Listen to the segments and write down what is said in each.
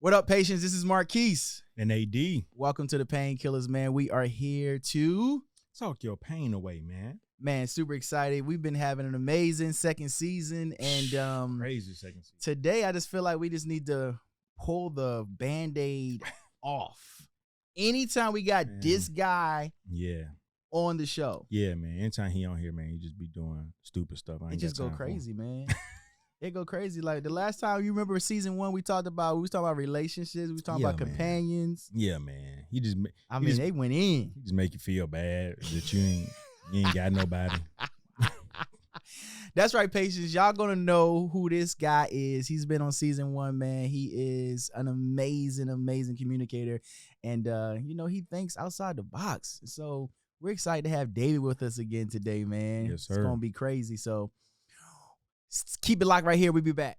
What up, patients? This is Marquis. And AD. Welcome to the Painkillers, man. We are here to talk your pain away, man. Man, super excited. We've been having an amazing second season. And crazy second season. Today, I just feel like we just need to pull the Band-Aid off. Anytime we got this guy on the show. Yeah, man. Anytime he on here, man, he just be doing stupid stuff. It just go crazy, man. It go crazy. Like the last time, you remember season 1, we was talking about relationships. We was talking about companions. Yeah, man. They went in. He just make you feel bad that you ain't got nobody. That's right, patients. Y'all gonna know who this guy is. He's been on season 1, man. He is an amazing, amazing communicator. And, he thinks outside the box. So we're excited to have David with us again today, man. Yes, sir. It's going to be crazy. So keep it locked right here. We'll be back.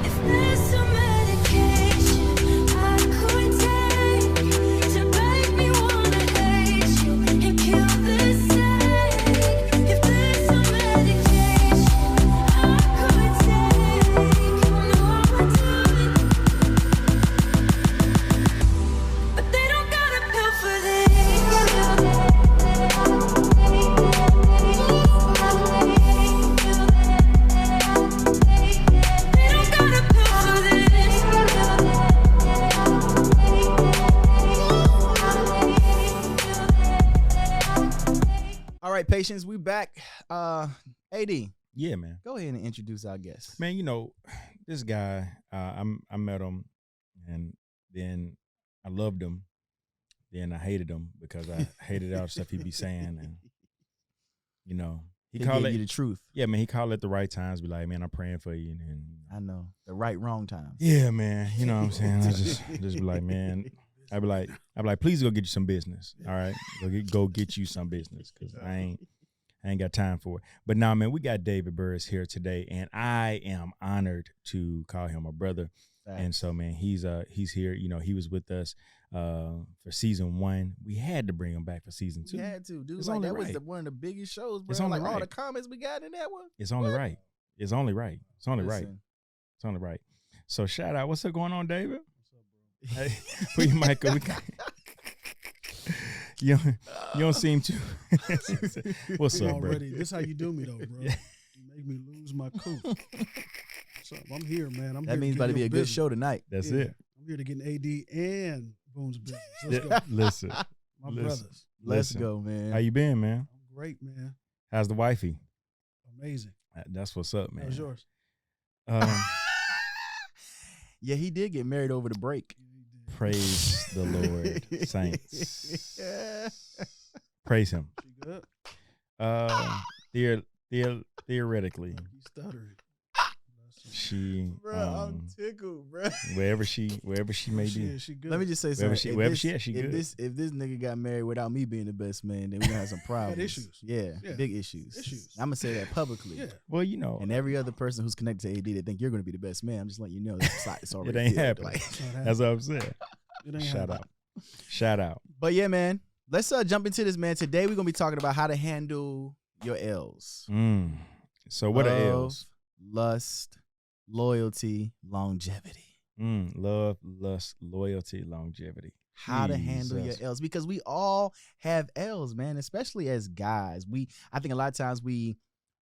If there's some medication I could take to make me wanna hate you and kill this ache. If there's some medication I could take, you know I would do it. But they don't got a pill for this. All right, patients, we back. AD. Yeah, man. Go ahead and introduce our guest. Man, this guy, I met him, and then I loved him. Then I hated him because I hated all the stuff he'd be saying. And, he called you the truth. Yeah, man, he called at the right times. Be like, man, I'm praying for you. And I know. The right, wrong time. Yeah, man. You know what I'm saying? I just be like, man. I'd be like, please go get you some business. All right, go get you some business because I ain't got time for it. But now, man, we got David Burrus here today, and I am honored to call him a brother. Thanks. And so, man, he's here. He was with us for season 1. We had to bring him back for season 2. We had to, dude. It's like only that right. was one of the biggest shows, bro. It's only like right. All the comments we got in that one. It's only right. It's only right. It's only right. It's only right. So shout out. What's up going on, David? Hey, put your mic up. You don't seem to. What's up, bro? Already. This how you do me, though, bro. You make me lose my cool. So I'm here, man. That means about to be a good show tonight. That's it. I'm here to get an AD and Boone's business. Let's go. Listen. My brothers. Let's go, man. How you been, man? I'm great, man. How's the wifey? Amazing. That's what's up, man. How's yours? Yeah, he did get married over the break. Praise the Lord, saints. Praise him. She good? Theoretically. He's stuttering. She, bro, I'm tickled, bro. Wherever she may be. She good. Let me just say something. Wherever she good. If this nigga got married without me being the best man, then we gonna have some problems. issues. Yeah, big issues. I'm gonna say that publicly. Yeah. Well, and every other person who's connected to AD, they think you're gonna be the best man. I'm just letting you know it's already. It ain't filled. happening. That's what I'm saying. Shout out. But yeah, man. Let's jump into this, man. Today we're gonna be talking about how to handle your L's. So what are L's? Lust, loyalty, longevity. Love, lust, loyalty, longevity. How to handle your L's, because we all have L's, man. Especially as guys, I think a lot of times we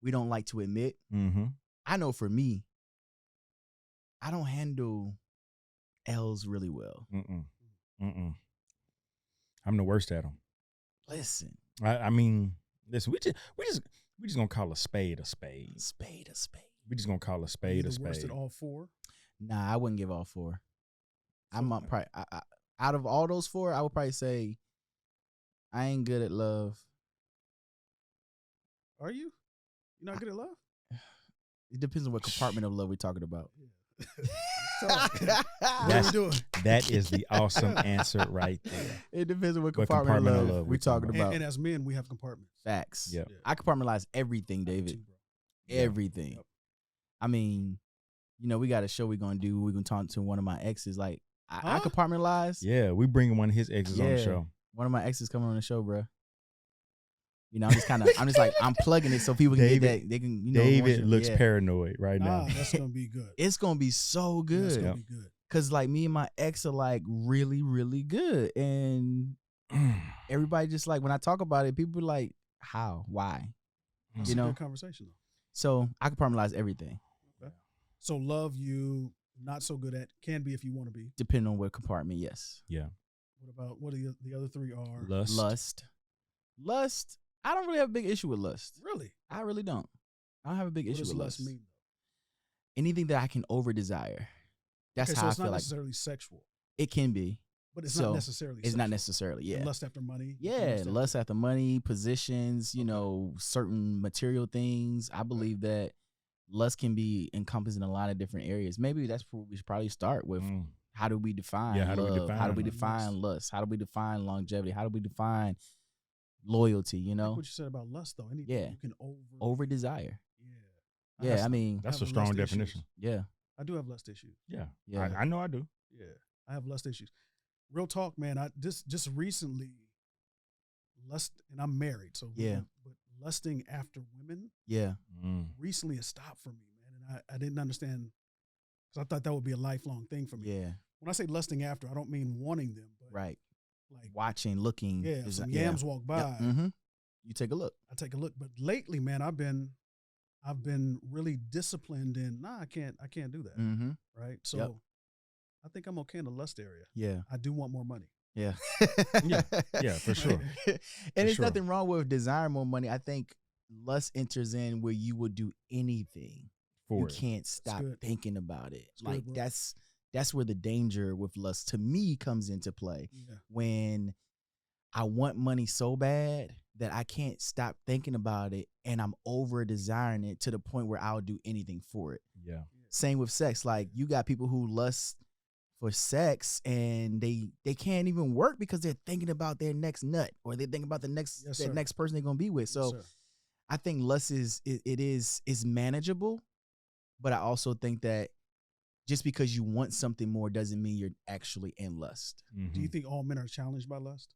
don't like to admit. I know for me, I don't handle L's really well. I'm the worst at them. Listen, I mean, listen. We just gonna call a spade a spade. Spade a spade. We just gonna call a spade a spade. Worst at all 4? Nah, I wouldn't give all 4. I'm probably out of all those 4, I would probably say I ain't good at love. Are you? You're not good at love? It depends on what compartment of love we're talking about. That is the awesome answer right there. It depends on what compartment of love we're talking about. And as men, we have compartments. Facts. Yep. I compartmentalize everything, David. Everything. Yep. I mean, we got a show we're going to do. We're going to talk to one of my exes. Like, I compartmentalize. Yeah, we bringing one of his exes on the show. One of my exes coming on the show, bro. You know, I'm just like, I'm plugging it so people can get that. They can, you know, David looks paranoid right Nah, now. that's gonna be good. It's gonna be so That's good. gonna be good. Cause like me and my ex are like really, really good. And everybody just like, when I talk about it, people are like, how? Why? That's You a know? good conversation though. So I compartmentalize everything Okay. So love you not so good at can be if you want to be. depending on what compartment, yes. Yeah. What are the other three are? Lust. I don't really have a big issue with lust. Really? I really don't. I don't have a big What issue does with lust lust. mean? Anything that I can over desire. That's Okay, how so I it's feel not like necessarily sexual, it can be. but it's So, not necessarily. It's sexual. not necessarily, yeah. And lust after money. Yeah, lust after money, positions, you know, certain material things. I believe that lust can be encompassed in a lot of different areas. Maybe that's where we should probably start with. How do we define Yeah, how do we love? How do we define define lust? How do we define longevity? How do we define loyalty, you I know? think what you said about lust, though. Anything Yeah. you can Over desire. Yeah. Yeah, I mean, That's have a strong lust issues. definition. yeah. I do have lust issues. Yeah. Yeah. I know I do. Yeah, I have lust issues. Real talk, man. I just recently lust, and I'm married, so Yeah. But lusting after women Yeah. recently has stopped for me, man, and I didn't understand because I thought that would be a lifelong thing for me. Yeah. When I say lusting after, I don't mean wanting them, but Right. like Watching, looking. yeah, is- some yams walk by, Yep. Mm-hmm. You take a look. I take a look. But lately, man, I've been really disciplined in. Nah, I can't do that. Mm-hmm. Right. So Yep. I think I'm okay in the lust area. Yeah. I do want more money. Yeah. Yeah, for sure. And there's sure. nothing wrong with desiring more money. I think lust enters in where you will do anything. You For it. can't stop good. thinking about it. It's good, Like bro. that's where the danger with lust to me comes into play. Yeah. When I want money so bad that I can't stop thinking about it and I'm over desiring it to the point where I'll do anything for it. Yeah. Same with sex. Like you got people who lust for sex and they can't even work because they're thinking about their next nut or they're thinking about the next Yes, that sir. next person they're gonna be with. Yes, So sir. I think lust is manageable, but I also think that just because you want something more doesn't mean you're actually in lust. Mhm. Do you think all men are challenged by lust?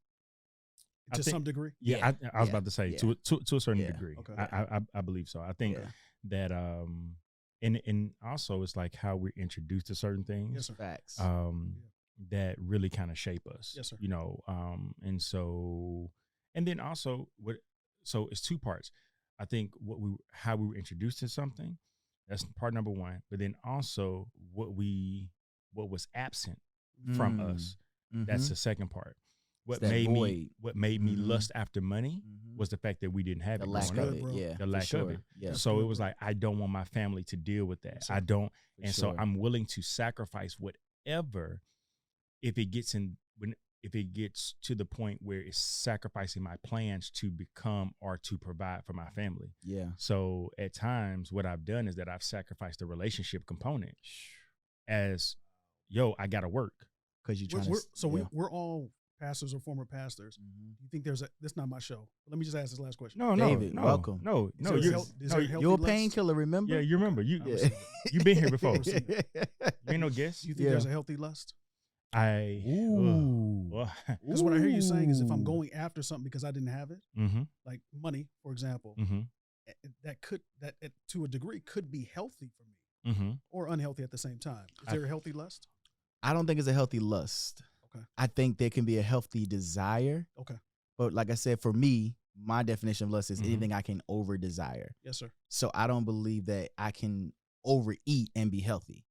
I To think- some degree? Yeah, Yeah, I was yeah, about to say yeah. to a certain Yeah. degree. Okay. I believe so. I think Yeah. that and also it's like how we're introduced to certain things. Yes, sir. Facts. That really kind of shape us. Yes, sir. You know, and then also so it's two parts. I think how we were introduced to something, that's part number one. But then also what was absent from us, that's the second part. What that made void. me Mhm. lust after money Mhm. was the fact that we didn't have The it lack growing of up. it. bro. Yeah. The for lack of sure. it. Yeah. So good, it was bro. like I don't want my family to deal with that. Yes, sir. I don't, For and sure. so I'm willing to sacrifice whatever if it gets to the point where it's sacrificing my plans to become or to provide for my family. Yeah. So at times, what I've done is that I've sacrificed the relationship component as, yo, I gotta work. Because you're trying to. We're all pastors or former pastors. Do you think there's a? This is not my show. But let me just ask this last question. No, David, no, welcome. No, Is no, there you're, health- is no, there healthy You're a lust? painkiller, remember? yeah, you remember you Yeah. you've been here before. Yeah. You ain't no guest. Do you think Yeah. there's a healthy lust? Ooh. Because what I hear you saying is if I'm going after something because I didn't have it, Mm-hmm. like money, for example, Mm-hmm. that to a degree could be healthy for me Mm-hmm. or unhealthy at the same time. Is there a healthy lust? I don't think it's a healthy lust. Okay. I think there can be a healthy desire. Okay. But like I said, for me, my definition of lust is Mhm. anything I can over desire. Yes, sir. So I don't believe that I can overeat and be healthy.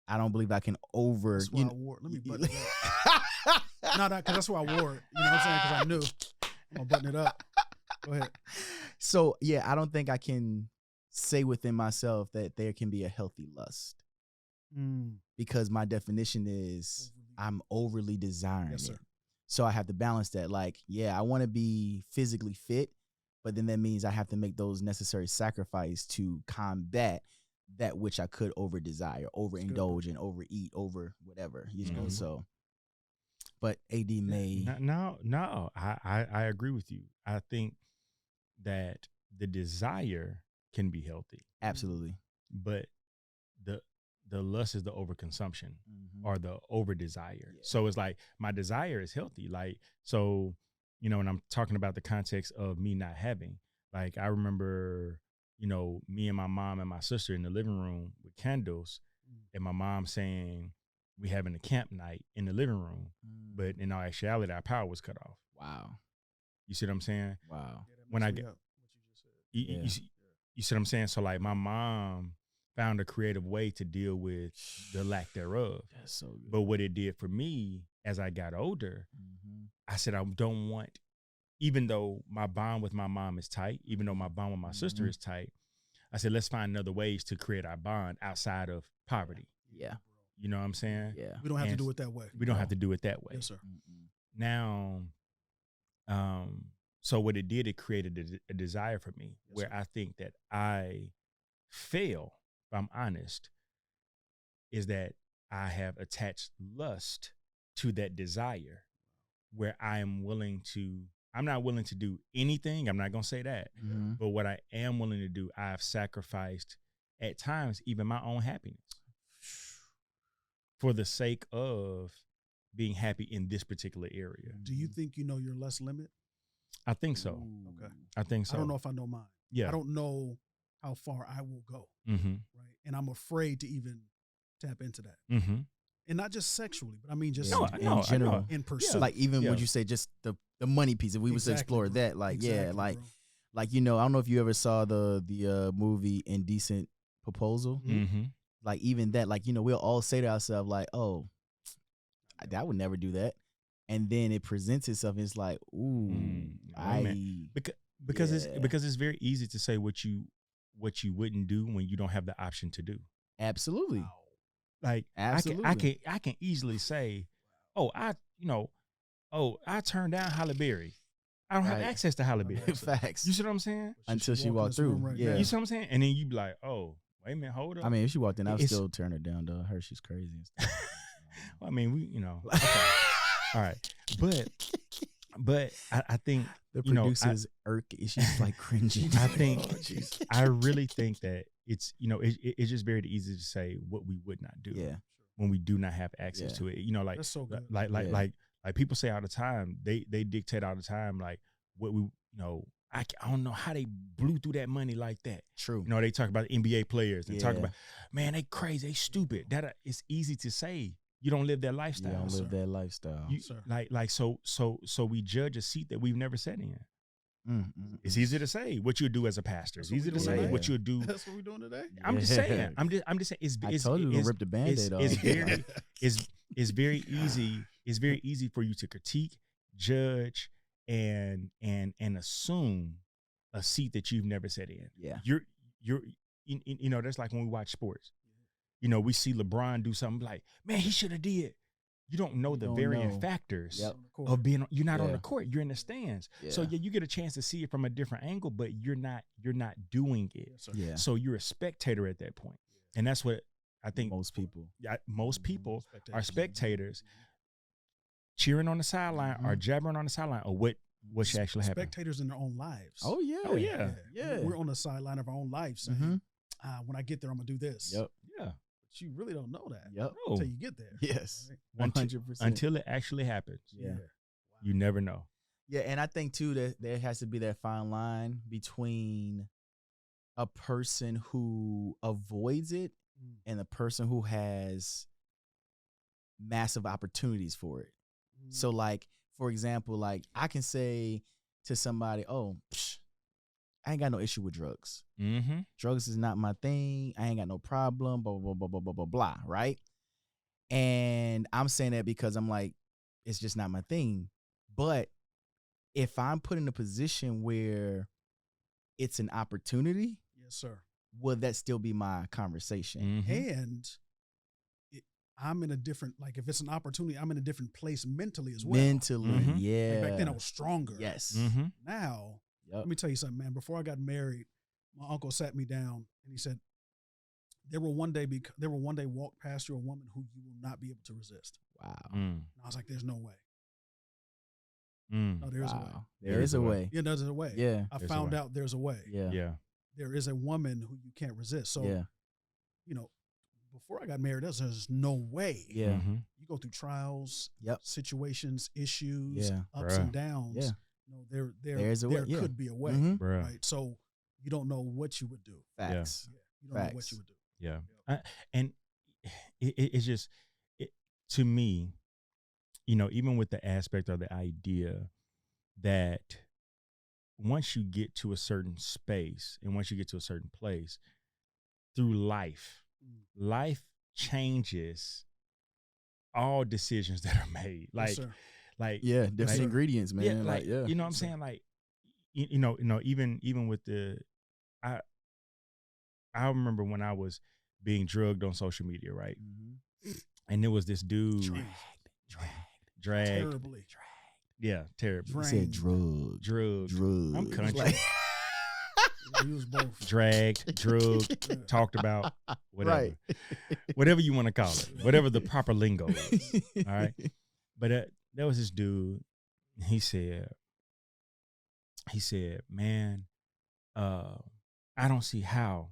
I don't believe I can over. That's why I wore it. Let me button it up. No, because that's why I wore it. You know what I'm saying? Because I knew. I'm going to button it up. Go ahead. So yeah, I don't think I can say within myself that there can be a healthy lust because my definition is I'm overly desiring Yes, it. sir. So I have to balance that. Like, yeah, I want to be physically fit, but then that means I have to make those necessary sacrifices to combat that which I could over desire, overindulge, and overeat, over whatever, you know. Mhm. So, but AD may No, I agree with you. I think that the desire can be healthy, absolutely. but the lust is the overconsumption Mhm. or the over desire. Yeah. So it's like my desire is healthy. Like, so you know, and I'm talking about the context of me not having. Like I remember, you know, me and my mom and my sister in the living room with candles, and my mom saying we having a camp night in the living room, but in all actuality, our power was cut off. Wow. You see what I'm saying? Wow. When I get get, what you just said. you see what I'm saying? So like my mom found a creative way to deal with the lack thereof. That's so good. But what it did for me as I got older, I said I don't want, even though my bond with my mom is tight, even though my bond with my sister is tight, I said let's find other ways to create our bond outside of poverty. Yeah. You know what I'm saying? Yeah. We don't have And to do it that way. We don't have to do it that way. Yes, sir. Now, so what it did, it created a desire for me where I think that I fail, if I'm honest, is that I have attached lust to that desire where I'm not willing to do anything. I'm not going to say that. But what I am willing to do, I've sacrificed at times even my own happiness for the sake of being happy in this particular area. Do you think you know your lust limit? I think so. Okay. I think so. I don't know if I know mine. Yeah. I don't know how far I will go. Mm-hmm. Right. And I'm afraid to even tap into that. Mm-hmm. And not just sexually, but I mean just in general. in pursuit. Like even Yeah. would you say just the money piece? If we was to Exactly, explore bro. that, like Exactly, like bro. like you know, I don't know if you ever saw the movie Indecent Proposal. Mm-hmm. Like even that, like you know, we'll all say to ourselves like, oh, I would never do that, and then it presents itself. And it's like, ooh, Because it's very easy to say what you wouldn't do when you don't have the option to do. absolutely. Like Absolutely. I can easily say, I turned down Halle Berry. I don't have Right. access to Halle Berry. Facts. You see what I'm saying? Until she walk in walked this room through. right Yeah. now. You see what I'm saying? And then you be like, oh, wait a minute, hold up. I mean, if she walked in, I would It's- still turn her down. Though I heard she's crazy. And stuff. I mean, okay. All right, but I think The you know, producers irk. She's like cringing. I think I really think that it's it's just very easy to say what we would not do Yeah. when we do not have access Yeah. to it. You know, like That's so good. like people say all the time. They dictate all the time like what we I don't know how they blew through that money like that. True. You know, they talk about NBA players and talk Yeah. about, man, they crazy, they stupid. That it's easy to say. You don't live that lifestyle. You don't live sir. that lifestyle. You- sir. like so we judge a seat that we've never sat in. It's Mm. easy to say what you'll do as a pastor. It's That's what easy to we say doing what today. you'll do. That's what we're doing today. I'm just Yeah. saying. I'm just saying. I told you we were gonna rip the Band-Aid off. It's very it's very easy. It's very easy for you to critique, judge, and assume a seat that you've never sat in. Yeah. You're you know, that's like when we watch sports. You know, we see LeBron do something like, man, he should have did. You don't know the don't varying know. factors Yep. of being. You're not on Yeah. the court. You're in the stands. So Yeah. yeah, you get a chance to see it from a different angle, but you're not doing it. Yes, sir. Yeah. So you're a spectator at that point, and that's what I think Most people. most people are Spectators. spectators, cheering on the sideline or jabbering on the sideline, or what should actually happen. Spectators in their own lives. Oh yeah. Oh, yeah. Yeah. We're on the sideline of our own lives saying, Mhm. when I get there, I'm gonna do this. Yep. Yeah, But you really don't know that Yep. no, until you get there. Yes. Right? 100%. until it actually happens, Yeah. you never know. Yeah, and I think too that there has to be that fine line between a person who avoids it and a person who has massive opportunities for it. So like, for example, like I can say to somebody, oh, I ain't got no issue with drugs. Mm-hmm. Drugs is not my thing. I ain't got no problem, blah, blah, blah, blah, blah, blah, blah, right? And I'm saying that because I'm like, it's just not my thing. But if I'm put in a position where it's an opportunity, Yes, sir. would that still be my conversation? Mm-hmm. And I'm in a different, like if it's an opportunity, I'm in a different place mentally as well. Mentally, Mhm. Like, yeah. back then I was stronger. Yes. Mm-hmm. Now, Yep. let me tell you something, man. Before I got married, my uncle sat me down and he said, there will one day walk past you a woman who you will not be able to resist. Wow. And I was like, there's no way. Mm. No, there is a way. Wow. There is a way. Yeah, there's a way. Yeah. I There's a found way. out there's a way. Yeah. Yeah. There is a woman who you can't resist. So, Yeah. you know, before I got married, there's no way. Yeah. Mm-hmm. You go through trials, Yep. situations, issues, Yeah. ups Bruh. and downs. Yeah. No, there There's a way, yeah. could be a way, Mhm. Bruh. right? So you don't know what you would do. Facts. Yeah, you don't know what Facts. you would do. Yeah. And it's just, to me, even with the aspect or the idea that once you get to a certain space and once you get to a certain place, through life changes all decisions that are made. Yes, sir. Yeah, different like- ingredients, man. Yeah, like, yeah. you know what I'm saying? Like, even with I remember when I was being drugged on social media, right? Mhm. And there was this dude dragged. Terribly. Yeah, terribly. He said drug. Drugged. I'm country. Like, He was both. Dragged, drugged, Yeah. talked about, whatever. Right. Whatever you want to call it. Whatever the proper lingo is. All right. But there was this dude, he said, man, I don't see how,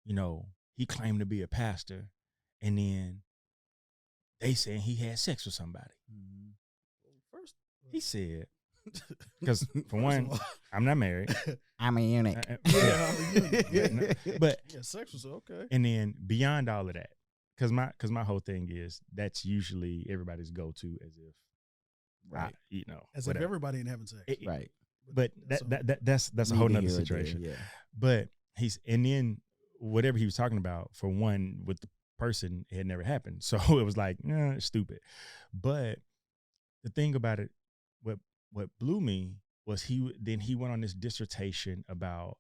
he claimed to be a pastor and then they saying he had sex with somebody. Mhm. First, He said, because for first one, of all, I'm not married. I'm a eunuch. Yeah. But yeah, sex was okay. and then beyond all of that, because my whole thing is that's usually everybody's go to as if, Right. As whatever. if everybody ain't having sex. Right. But So- that's a whole nother Neither here or there, situation. Yeah. But and then whatever he was talking about, for one, with the person, it had never happened. So it was like, it's stupid. But the thing about it, what blew me was he went on this dissertation about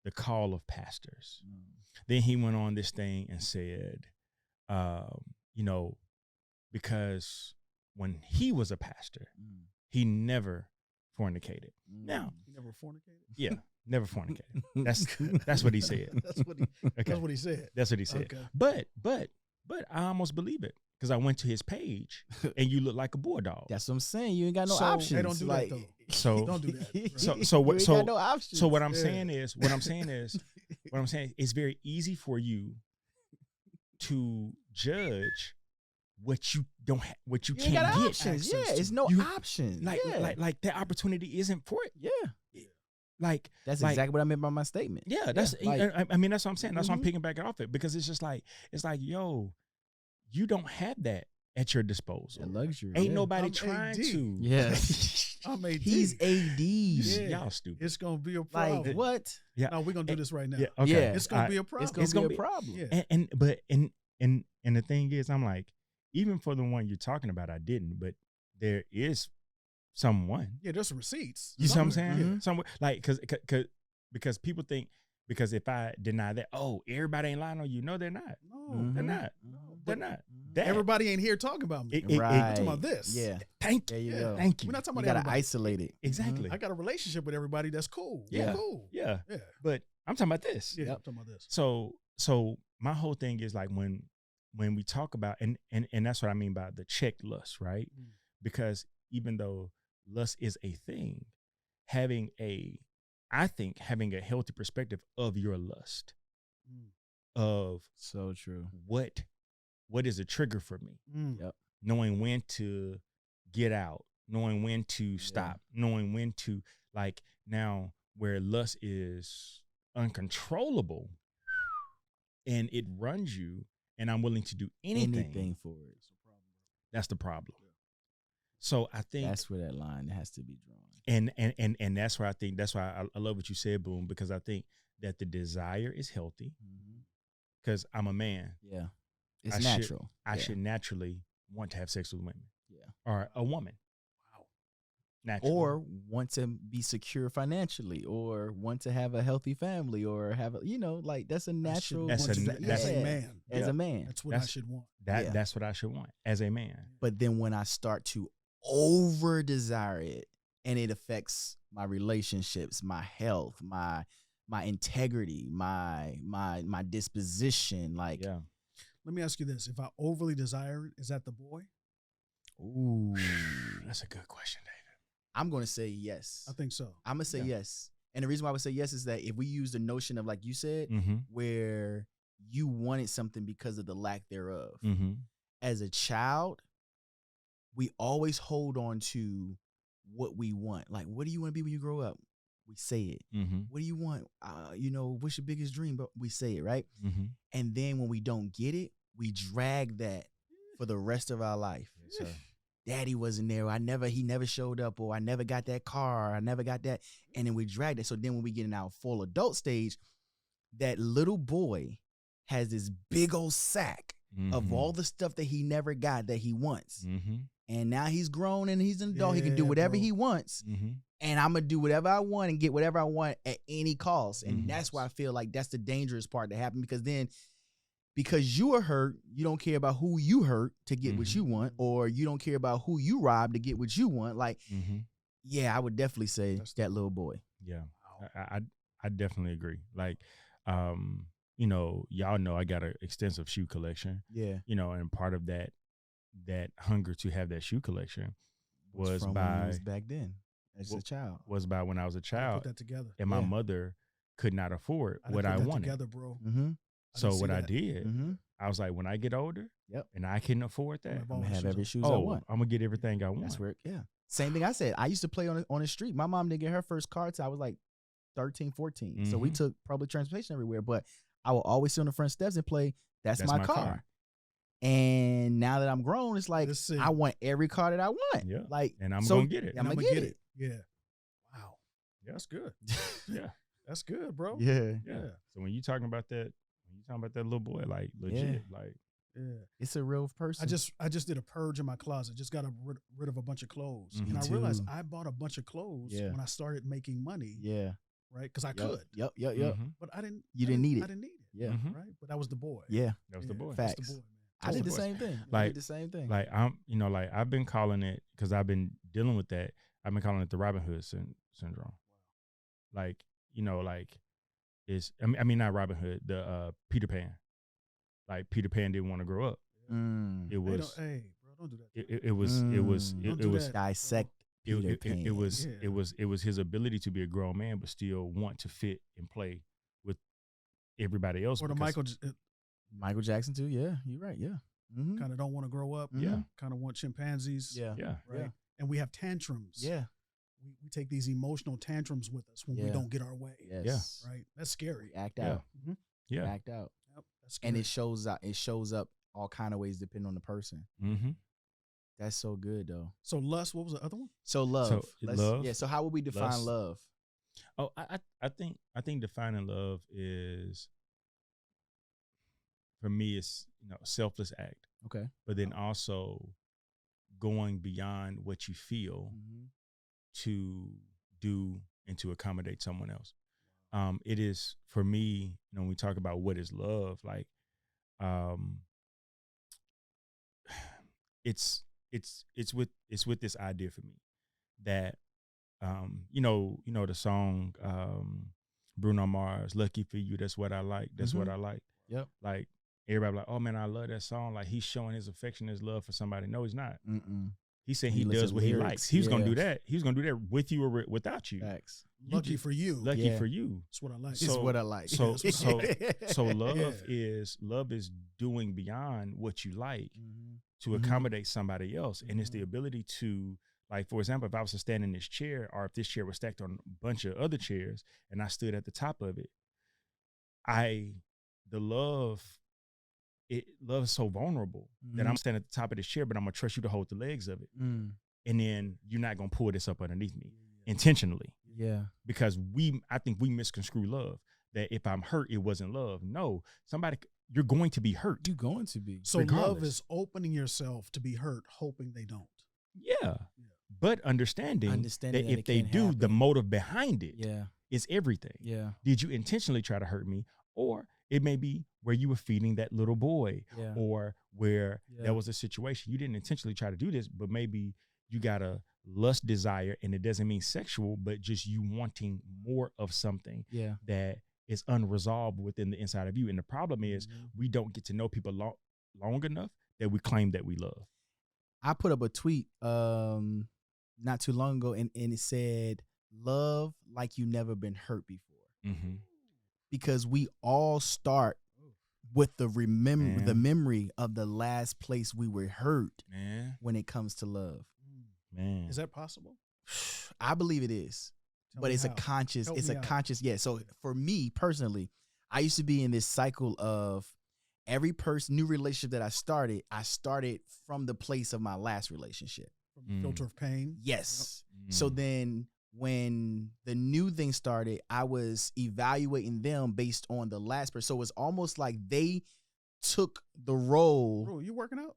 the call of pastors. Then he went on this thing and said, because when he was a pastor, he never fornicated. Now, He never fornicated. yeah, never fornicated. That's what he said. That's what he. Okay. That's what he said. That's what he said. Okay. But I almost believe it because I went to his page and you look like a bulldog. That's what I'm saying. You ain't got no So, options. hey, don't do that, like, though. So Don't do that. So what? You ain't So got no options. so what I'm Yeah. saying is it's very easy for you to judge what you don't what you You ain't can't got get. options. access Yeah, to. it's no You- options. Like yeah. like that opportunity isn't for it. yeah. Like That's like- exactly what I meant by my statement. Yeah, that's like- I mean that's what I'm saying. That's why I'm Mhm. picking back off it because it's just like yo, you don't have that at your disposal. That luxury. Ain't yeah. nobody I'm trying AD. to. Yeah. I'm AD. He's AD. Yeah. Y'all stupid. It's gonna be a Like problem. what? Yeah. No, we're gonna do this right now. Yeah. Okay. Yeah. It's gonna I- be a problem. It's gonna be gonna a problem. Yeah. And the thing is, I'm like, even for the one you're talking about, I didn't, but there is someone. Yeah, there's some receipts. You see what I'm somewhere. saying? Yeah. Somewhere, like, because people think because if I deny that, oh, everybody ain't lying on you. No, they're not. No, They're not. Mhm. They're not. Mhm. That, everybody ain't here talking about me. It- Right. talking about this. Yeah. thank There you. you Yeah. go. Thank you. We're not talking You about gotta everybody. isolate it. Exactly. I got a relationship with everybody that's cool. Yeah. We're cool. Yeah. Yeah. But I'm talking about this. Yeah. Yep. I'm talking about this. So my whole thing is like when we talk about and that's what I mean by the check lust, right? Mm. Because even though lust is a thing, having a healthy perspective of your lust, Mm. of So true. what is a trigger for me, Mm. Yep. knowing when to get out, knowing when to stop, knowing when to like now where lust is uncontrollable and it runs you and I'm willing to do anything, for it. that's the problem. So I think That's where that line has to be drawn. and that's why I think that's why I love what you said, Boone, because I think that the desire is healthy because I'm a man. Yeah. It's I should- natural. I Yeah. should naturally want to have sex with women Yeah. or a woman. Wow. Naturally. Or want to be secure financially, or want to have a healthy family, or have a, like that's a I should natural. That's want a- to that's be- as a- a man. as Yeah. a man. That's what I That's- should want. Yeah. that's what I should want as a man. But then when I start to over desire it, and it affects my relationships, my health, my integrity, my disposition, like Yeah. Let me ask you this: if I overly desire it, is that the boy? ooh, That's a good question, David. I'm gonna say yes. I think so. I'm gonna say Yeah. yes. And the reason why I would say yes is that if we use the notion of, like you said, Mm-hmm. where you wanted something because of the lack thereof. Mm-hmm. As a child, we always hold on to what we want. Like, what do you want to be when you grow up? We say it. What do you want? What's your biggest dream? But we say it, right? And then when we don't get it, we drag that for the rest of our life. Yes, sir. Daddy wasn't there. He never showed up, or I never got that car. I never got that. And then we drag that. So then when we get in our full adult stage, that little boy has this big old sack of all the stuff that he never got that he wants. And now he's grown and he's an adult. He can do whatever he wants. And I'm going to do whatever I want and get whatever I want at any cost. And that's why I feel like that's the dangerous part to happen, because then, because you are hurt, you don't care about who you hurt to get what you want, or you don't care about who you robbed to get what you want. Like, yeah, I would definitely say that little boy. Yeah, I definitely agree. Like, y'all know I got an extensive shoe collection. Yeah. And part of that hunger to have that shoe collection was from by when you was back then as a child. Was by when I was a child. Put that together. And my mother could not afford what I wanted. Together, bro. So what I did, I was like, when I get older, and I can afford that, I'm gonna have every shoes I want. I'm gonna get everything I want. That's where, same thing I said. I used to play on the street. My mom didn't get her first car till I was like 13, 14. So we took public transportation everywhere. But I will always sit on the front steps and play. That's my car. And now that I'm grown, it's like I want every car that I want. Yeah. Like, and I'm gonna get it. I'm gonna get it. Yeah. Wow. Yeah, that's good. Yeah. That's good, bro. Yeah. So when you talking about that little boy, like legit, like it's a real person. I just did a purge in my closet. Just got rid of a bunch of clothes, and I realized I bought a bunch of clothes when I started making money. Yeah. Right, because I could. Yep. But I didn't. You didn't need it. I didn't need it. Yeah. Right. But that was the boy. Yeah. That was the boy. Facts. That's the boy, man. I did the same thing. I did the same thing. Like I've been calling it, because I've been dealing with that. I've been calling it the Robin Hood syndrome. Like, it's not Robin Hood, the Peter Pan. Like Peter Pan didn't want to grow up. It was. Hey, bro, don't do that. It was dissect. It was his ability to be a grown man, but still want to fit and play with everybody else. Or the Michael Jackson too. Yeah, you're right. Yeah. Kind of don't want to grow up. Yeah. Kind of want chimpanzees. Yeah. Right. Yeah. And we have tantrums. Yeah. We take these emotional tantrums with us when we don't get our way. Yes. Right. That's scary. Act out. Yeah. Act out. Yep. That's scary. And it shows out. It shows up all kind of ways depending on the person. That's so good though. So lust. What was the other one? So love. So love. Yeah. So how would we define love? Oh, I think defining love is, for me, it's a selfless act. Okay. But then also going beyond what you feel to do and to accommodate someone else. It is, for me, when we talk about what is love, like, it's with this idea for me that, the song, Bruno Mars, "Lucky for You," that's what I like. That's what I like. Yep. Like, everybody like, oh man, I love that song. Like, he's showing his affection, his love for somebody. No, he's not. He said he does what he likes. He was gonna do that. He was gonna do that with you or without you. Facts. Lucky for you. Lucky for you. That's what I like. It's what I like. So love is doing beyond what you like to accommodate somebody else, and it's the ability to, like, for example, if I was to stand in this chair, or if this chair was stacked on a bunch of other chairs, and I stood at the top of it, love is so vulnerable that I'm standing at the top of this chair, but I'm gonna trust you to hold the legs of it. And then you're not gonna pull this up underneath me intentionally. Yeah. Because I think we misconstrue love, that if I'm hurt, it wasn't love. No, you're going to be hurt. You're going to be. So love is opening yourself to be hurt, hoping they don't. Yeah. But understanding that if they do, happen. the motive behind it is everything. Yeah. Did you intentionally try to hurt me? Or it may be where you were feeding that little boy, or where there was a situation. You didn't intentionally try to do this, but maybe you got a lust desire, and it doesn't mean sexual, but just you wanting more of something that is unresolved within the inside of you. And the problem is we don't get to know people long enough that we claim that we love. I put up a tweet not too long ago, and it said, "Love like you never been hurt before." Because we all start with the memory of the last place we were hurt when it comes to love. Man, is that possible? I believe it is. Tell But me it's a how. conscious, Help it's me a out. conscious, yeah. So for me personally, I used to be in this cycle of every new relationship that I started from the place of my last relationship. From the filter of pain. Yes. So then when the new thing started, I was evaluating them based on the last person. So it was almost like they took the role. Bro, you working out?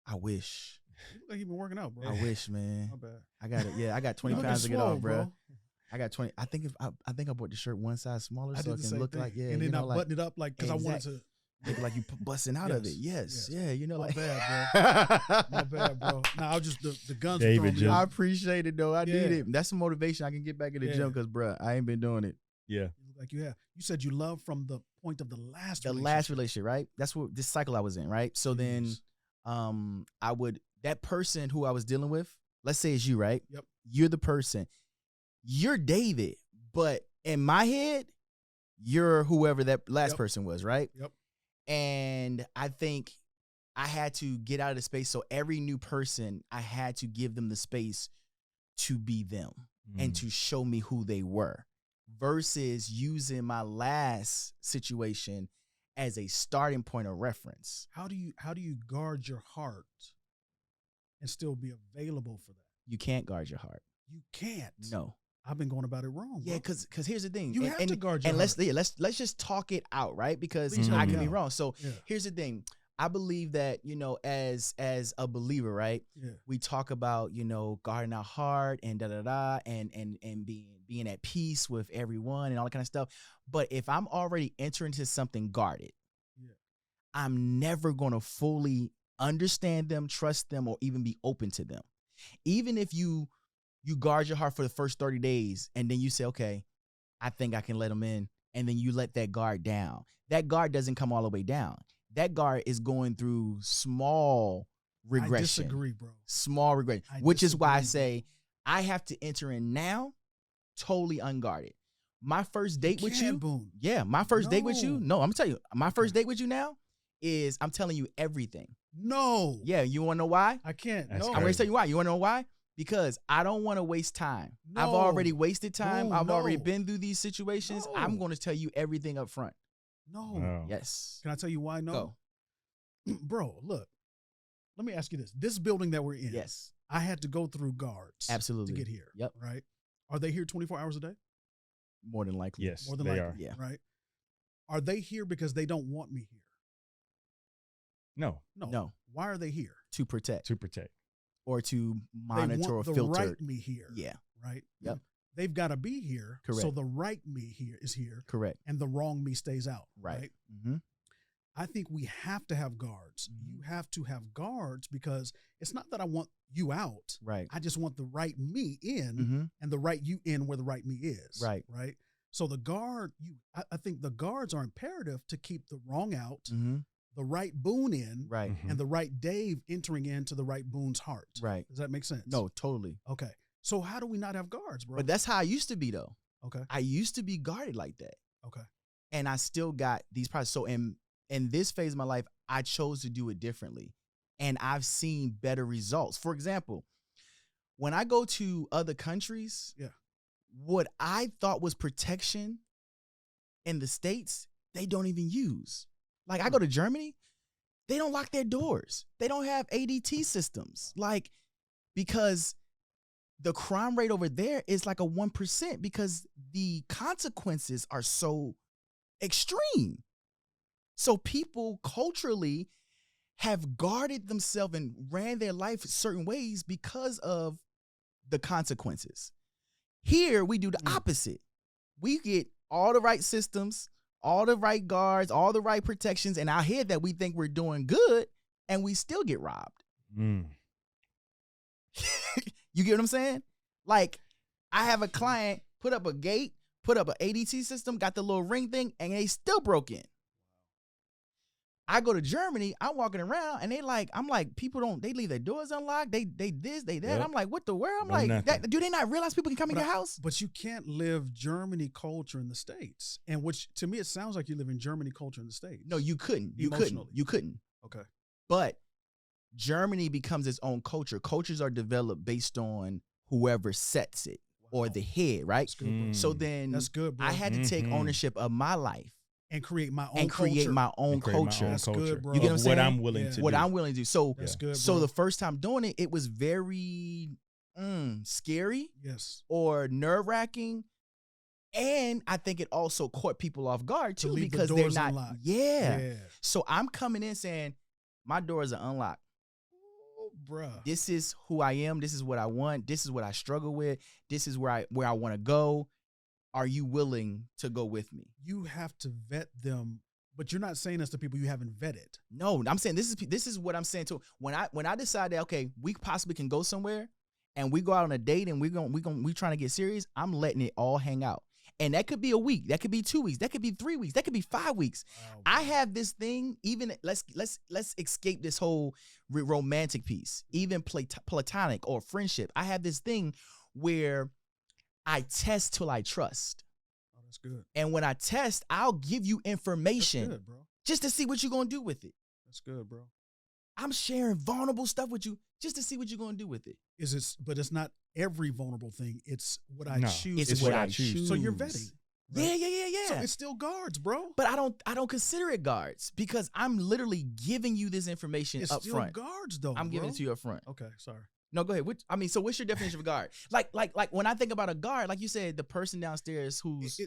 I wish. You look like you've been working out, bro. I wish, man. My bad. I got it. Yeah, I got 20 You looking pounds to get swole, off, bro. I got 20. I think I bought the shirt one size smaller I so did it the can same look thing. like, yeah, and then you know, I like, buttoned it up like because I wanted to. look like you busting out of it. Yes, Yes. yes. Yeah, you know, My like bad, bro. My bad, bro. Nah, I was just the guns. David were throwing me just- I off. appreciate it though. I Yeah. need it. That's some motivation I can get back in the Yeah. gym because, bro, I ain't been doing it. Yeah. You look like you have. You said you love from the point of the last. The last relationship, right? That's what this cycle I was in, right? So then, Yes. that person who I was dealing with, let's say it's you, right? Yep. You're the person. You're David, but in my head, you're whoever that last Yep. person was, right? Yep. And I think I had to get out of the space. So every new person, I had to give them the space to be them and to show me who they were versus using my last situation as a starting point of reference. How do you guard your heart and still be available for that? You can't guard your heart. You can't. No. I've been going about it wrong. Yeah, bro. because here's the thing. You have to guard your and heart. let's just talk it out, right? Because Please I talk can it be out. wrong. So Yeah. here's the thing. I believe that, as a believer, right? Yeah. We talk about, guarding our heart and and being at peace with everyone and all that kind of stuff. But if I'm already entering into something guarded, Yeah. I'm never gonna fully understand them, trust them, or even be open to them. Even if you guard your heart for the first 30 days and then you say, okay, I think I can let them in. And then you let that guard down. That guard doesn't come all the way down. That guard is going through small regression. I disagree, bro. Small regression, I which is why I disagree, bro. say I have to enter in now totally unguarded. My first date with you, Boone. yeah, my first date with you, No. no, I'm gonna tell you, my first date with you now is I'm telling you everything. No. Yeah, you wanna know why? I can't. That's No. I'm gonna crazy. tell you why. You wanna know why? Because I don't want to waste time. I've No. already wasted time. Boone, I've already no. been through these situations. No. I'm going to tell you everything up front. No. Wow. Yes. Can I tell you why? No. Go. Bro, look. Let me ask you this. This building that we're in, Yes. I had to go through guards Absolutely. to get here. Yep. Right? Are they here 24 hours a day? More than likely. Yes, More than they likely. are. Yeah. Right? Are they here because they don't want me here? No, No. No. Why are they here? To protect to protect. or to They monitor or want the filter. right me here. Yeah. Right? Yep. They've got to be here. So Correct. the right me here is here Correct. and the wrong me stays out. Right. Mm-hmm. I think we have to have guards. Mhm. You have to have guards because it's not that I want you out. Right. I just want the right me in Mm-hmm. and the right you in where the right me is. Right. Right. So the guard, I think the guards are imperative to keep the wrong out, Mm-hmm. the right Boone in, Right. Mhm. and the right Dave entering into the right Boone's heart. Right. Does that make sense? No, totally. Okay. So how do we not have guards, bro? But that's how I used to be, though. Okay. I used to be guarded like that. Okay. And I still got these problems. So in this phase of my life, I chose to do it differently. And I've seen better results. For example, when I go to other countries, Yeah. what I thought was protection in the States, they don't even use. Like I go to Germany, they don't lock their doors. They don't have ADT systems. Like, because the crime rate over there is like a 1% because the consequences are so extreme. So people culturally have guarded themselves and ran their life certain ways because of the consequences. Here we do the opposite. We get all the right systems, all the right guards, all the right protections, and out here that we think we're doing good, and we still get robbed. Mm. You get what I'm saying? Like, I have a client put up a gate, put up an ADT system, got the little ring thing, and they still broke in. I go to Germany, I'm walking around, and I'm like, people they leave their doors unlocked, they this, they that. Yep. I'm like, what the world? I'm No like, nothing. do they not realize people can come in But your house? But you can't live Germany culture in the States. And which to me it sounds like you live in Germany culture in the States. No, you couldn't. You Emotionally. couldn't. Okay. But Germany becomes its own culture. Cultures are developed based on whoever sets it or the head, right? That's good, bro. So then That's good, bro. I had to take ownership of my life and create my own and create culture. my own culture. That's good, bro. You get what I'm saying? What I'm willing to What do. I'm willing to do. So That's good, so bro. the first time doing it, it was very scary Yes. or nerve-wracking. And I think it also caught people off guard To too leave the because they're doors not. unlocked. Yeah. So I'm coming in saying, my doors are unlocked. Oh, bruh. This is who I am. This is what I want. This is what I struggle with. This is where I want to go. Are you willing to go with me? You have to vet them, but you're not saying this to people you haven't vetted. No, I'm saying this is what I'm saying too. When I decided, okay, we possibly can go somewhere and we go out on a date and we trying to get serious, I'm letting it all hang out. And that could be a week, that could be 2 weeks, that could be 3 weeks, that could be 5 weeks. Wow, I have this thing, even let's escape this whole romantic piece, even platonic or friendship. I have this thing where I test till I trust. Oh, that's good. And when I test, I'll give you That's information good, bro. just to see what you're going to do with it. That's good, bro. I'm sharing vulnerable stuff with you just to see what you're going to do with it. But it's not every vulnerable thing. It's what I No, choose. It's to what share. I choose. So you're vetting. right? Yeah. So it's still guards, bro. But I don't consider it guards because I'm literally giving you this information It's up still front. guards, though. I'm giving bro. it to you up front. Okay, sorry. No, go ahead. So what's your definition of a guard? Like when I think about a guard, like you said, the person downstairs who's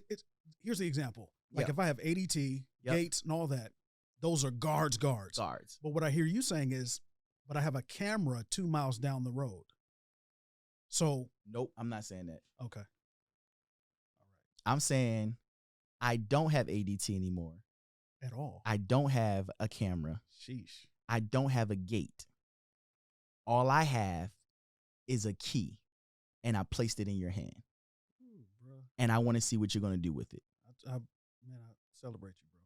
Here's the example. Like Yeah. if I have ADT, Yep. gates, and all that, those are guards. guards. But what I hear you saying is, but I have a camera 2 miles down the road. So, Nope, I'm not saying that. okay. I'm saying I don't have ADT anymore. At all. I don't have a camera. Sheesh. I don't have a gate. All I have is a key, and I placed it in your hand, Ooh, bro. and I want to see what you're going to do with it. I celebrate you, bro.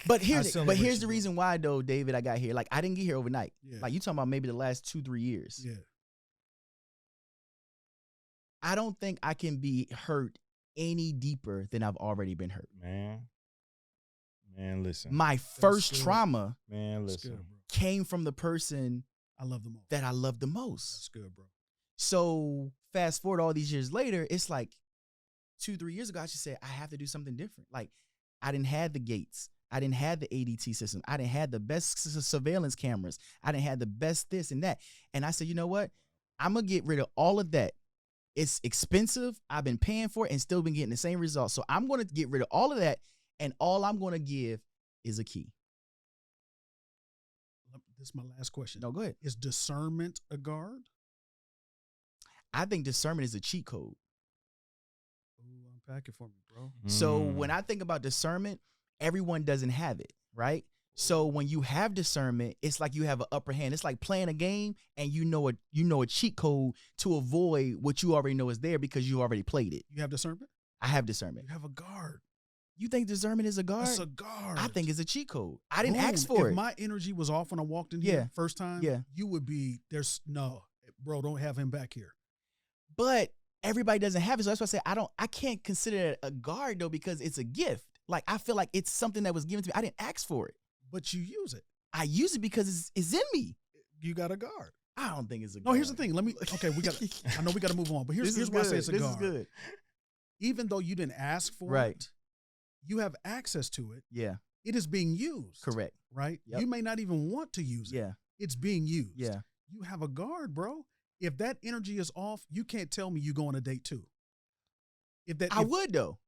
But here's celebrate you, the bro. reason why, though, David, I got here. Like, I didn't get here overnight. Yeah. Like, you talking about maybe the last 2-3 years. Yeah. I don't think I can be hurt any deeper than I've already been hurt. Man, listen. My first good. trauma Man, That's listen. good, bro. came from the person I love the most. that I love the most. That's good, bro. So fast forward all these years later, it's like 2-3 years ago, I just said, I have to do something different. Like, I didn't have the gates. I didn't have the ADT system. I didn't have the best surveillance cameras. I didn't have the best this and that. And I said, you know what? I'm going to get rid of all of that. It's expensive. I've been paying for it and still been getting the same results. So I'm going to get rid of all of that. And all I'm going to give is a key. This is my last question. No, go ahead. Is discernment a guard? I think discernment is a cheat code. Ooh, unpack it for me, bro. So Mm. when I think about discernment, everyone doesn't have it, right? So when you have discernment, it's like you have an upper hand. It's like playing a game and you know a cheat code to avoid what you already know is there because you already played it. You have discernment? I have discernment. You have a guard. You think discernment is a guard? It's a guard. I think it's a cheat code. I didn't Boone, ask for if it. my energy was off when I walked in Yeah. here first time, Yeah. you would be, bro, don't have him back here. But everybody doesn't have it. So that's why I say I can't consider it a guard though because it's a gift. Like I feel like it's something that was given to me. I didn't ask for it. But you use it. I use it because it's in me. You got a guard. I don't think it's a guard. No, here's the thing. I know we got to move on, but here's why I say it's a This guard. is good. Even though you didn't ask for Right. it, you have access to it. Yeah. It is being used. Correct. Right? Yep. You may not even want to use it. Yeah. It's being used. Yeah. You have a guard, bro. If that energy is off, you can't tell me you go on a date too. I would though.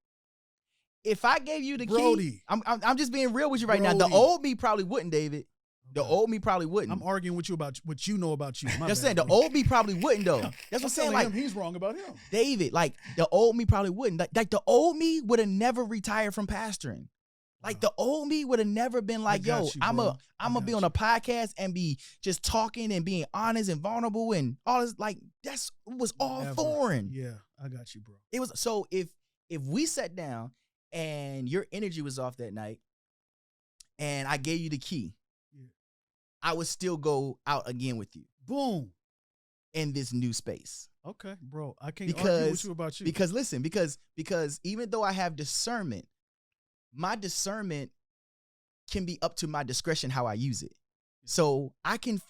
If I gave you the Brody. key, I'm just being real with you right now. The Brody. old me probably wouldn't, David. The Okay. old me probably wouldn't. I'm arguing with you about what you know about you. My Just bad, saying, the bro. old me probably wouldn't though. That's what I'm saying. telling Like him he's wrong about him. David, like the old me probably wouldn't. Like the old me would have never retired from pastoring. Like the old me would have never been like, got yo, you, I'm bro. gonna be got on a podcast and be just talking and being honest and vulnerable and all this. Like it was all Never. foreign. Yeah, I got you, bro. It was so if we sat down and your energy was off that night and I gave you the key, Yeah. I would still go out again with you Boom. in this new space. Okay, bro. I can't argue with you about you. Because listen, because even though I have discernment, my discernment can be up to my discretion how I use it. So I can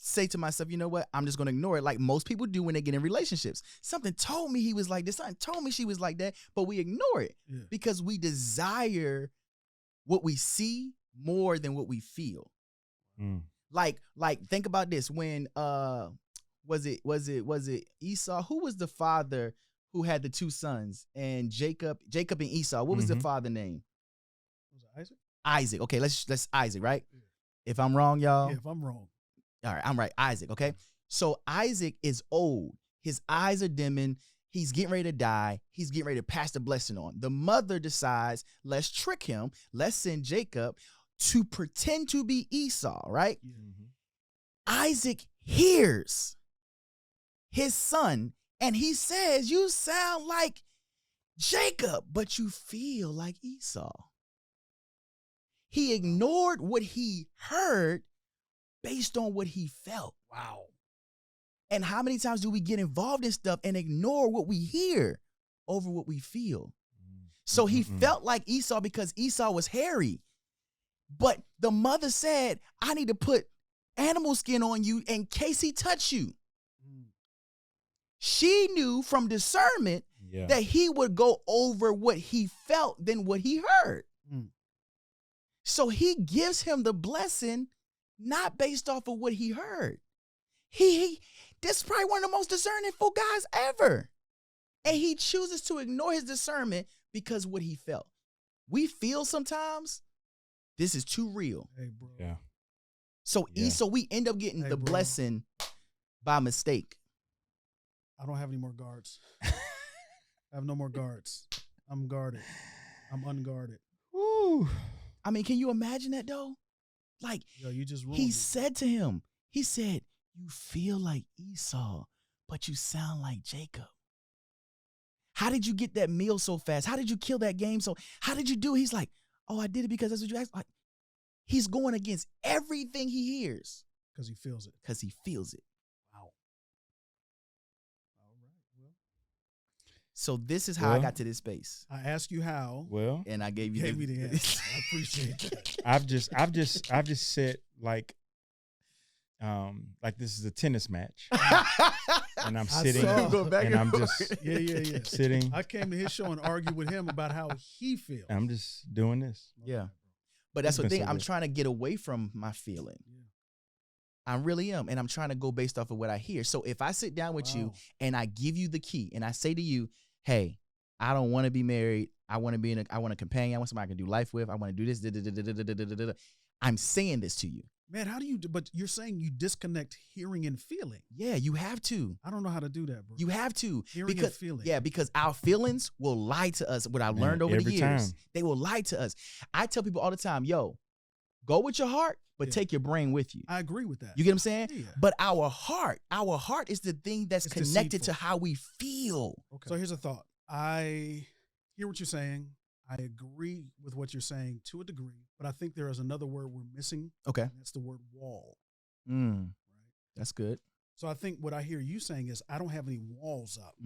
say to myself, you know what? I'm just going to ignore it like most people do when they get in relationships. Something told me he was like this. Something told me she was like that, but we ignore it because we desire what we see more than what we feel. Like think about this. When was it Esau? Who was the father who had the two sons? And Jacob and Esau. What was the father name? Was it Isaac? Isaac. Okay, let's Isaac, right? Yeah. If I'm wrong, y'all. Yeah, if I'm wrong. All right, I'm right. Isaac, okay? So Isaac is old. His eyes are dimming. He's getting ready to die. He's getting ready to pass the blessing on. The mother decides, let's trick him. Let's send Jacob to pretend to be Esau, right? Isaac hears his son, and he says, you sound like Jacob, but you feel like Esau. He ignored what he heard based on what he felt. Wow. And how many times do we get involved in stuff and ignore what we hear over what we feel? So he felt like Esau because Esau was hairy. But the mother said, I need to put animal skin on you in case he touch you. She knew from discernment that he would go over what he felt than what he heard. So he gives him the blessing not based off of what he heard. This is probably one of the most discerningful guys ever. And he chooses to ignore his discernment because what he felt. We feel sometimes this is too real. Hey, bro. Yeah. So we end up getting the blessing by mistake. I don't have any more guards. I have no more guards. I'm guarded. I'm unguarded. Woo. I mean, can you imagine that though? Like, yo, you just he said to him, he said, you feel like Esau, but you sound like Jacob. How did you get that meal so fast? How did you kill that game how did you do it? He's like, oh, I did it because that's what you asked. Like, he's going against everything he hears. Because he feels it. Because he feels it. Wow. All right. Well. So this is how I got to this space. I asked you how. Well, and I gave me the answer. I appreciate that. I've just said like this is a tennis match, and I'm sitting, and I'm just sitting. I came to his show and argued with him about how he feels. I'm just doing this. Yeah, but that's the thing. I'm trying to get away from my feeling. Yeah. I really am, and I'm trying to go based off of what I hear. So if I sit down with you and I give you the key, and I say to you, "Hey, I don't want to be married. I want to be I want a companion. I want somebody I can do life with. I want to do this." I'm saying this to you. Man, how do you? But you're saying you disconnect hearing and feeling. Yeah, you have to. I don't know how to do that, bro. You have to. Hearing and feeling. Yeah, because our feelings will lie to us. What I've learned over the years, they will lie to us. I tell people all the time, yo, go with your heart, but take your brain with you. I agree with that. You get what I'm saying? Yeah. But our heart is the thing that's connected to how we feel. Okay. So here's a thought. I hear what you're saying. I agree with what you're saying to a degree, but I think there is another word we're missing. Okay. And that's the word wall. Right. That's good. So I think what I hear you saying is I don't have any walls up.